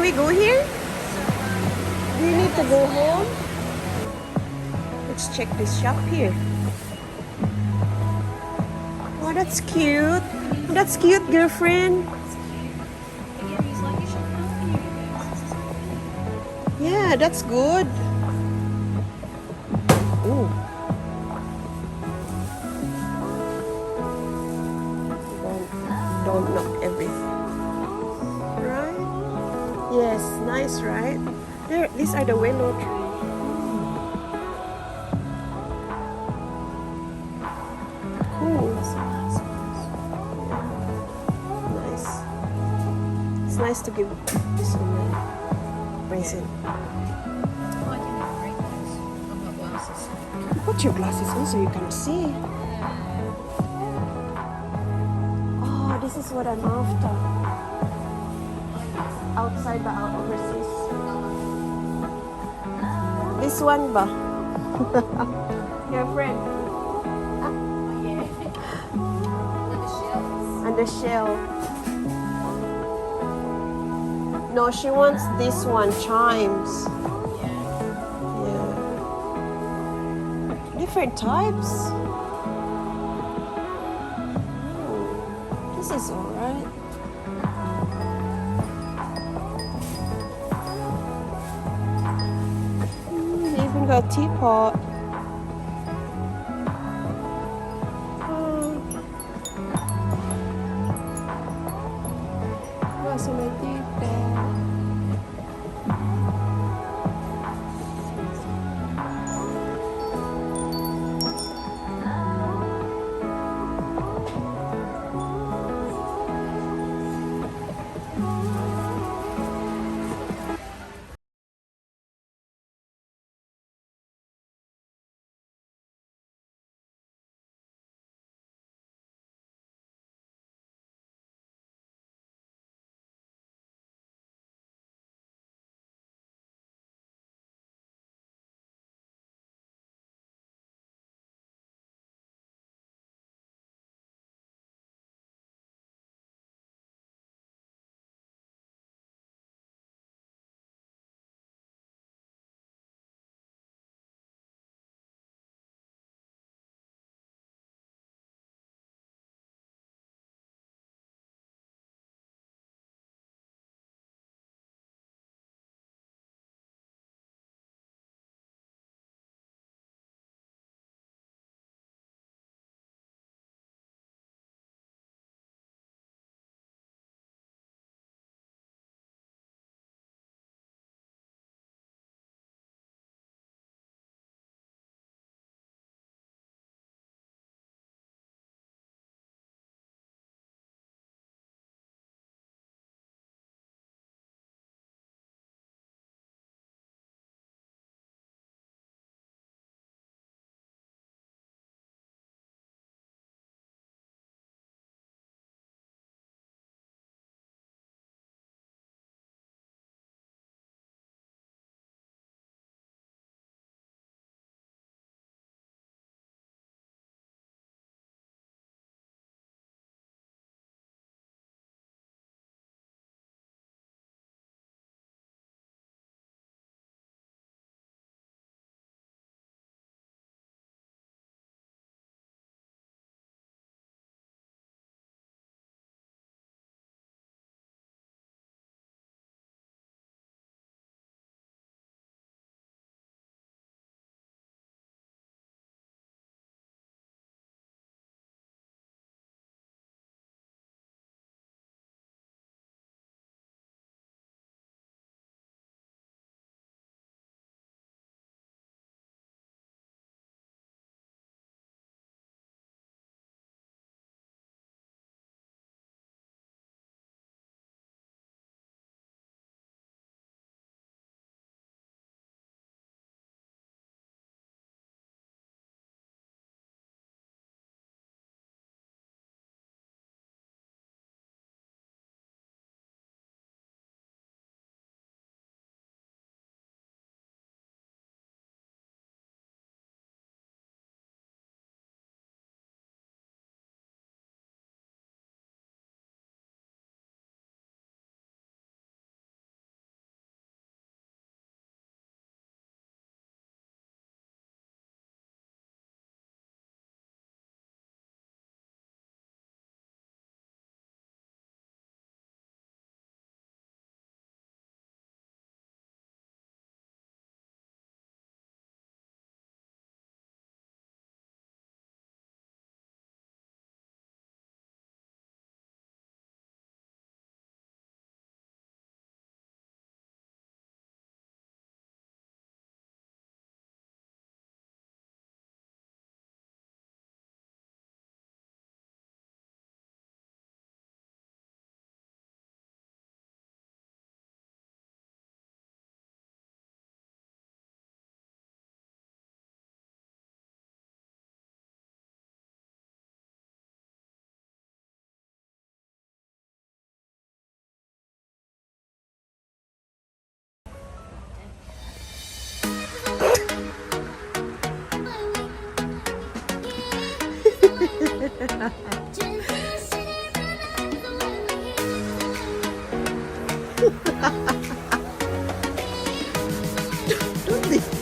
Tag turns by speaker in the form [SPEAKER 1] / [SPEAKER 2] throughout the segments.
[SPEAKER 1] we go here? Do you need to go home? Let's check this shop here. Oh, that's cute. That's cute, girlfriend. Yeah, that's good. Ooh. Don't knock everything. Right? Yes, nice, right? There, these are the willow trees. Cool. Nice. It's nice to give this woman present. Put your glasses on so you can see. Oh, this is what I'm after. Outside the overseas. This one ba? Your friend. And the shell. No, she wants this one, chimes. Yeah. Different types. This is alright. They even got a teapot. So may teapot.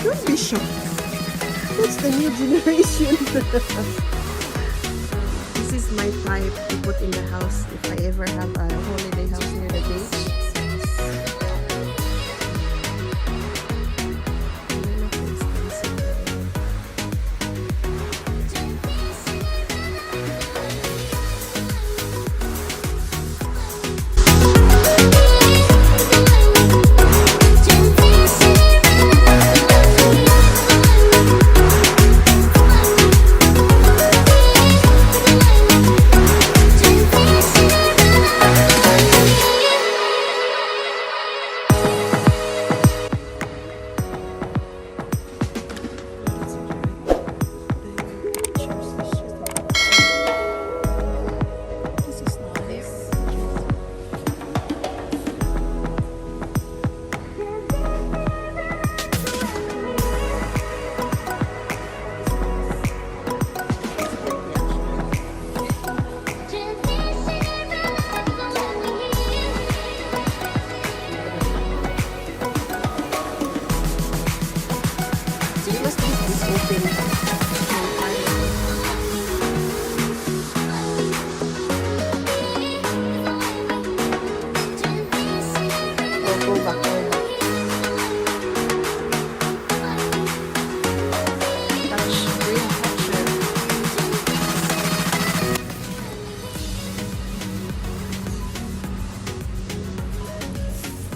[SPEAKER 1] Don't be shocked. That's the new generation. This is my type to put in the house if I ever have a holiday house near the beach.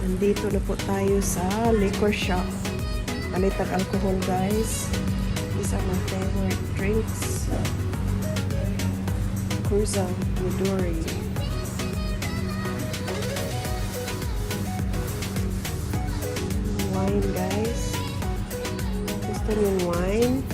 [SPEAKER 1] Nandito na po tayo sa liquor shop. Palit ang alcohol, guys. These are my favorite drinks. Cruza Midori. Wine, guys. Gusto niyo wine?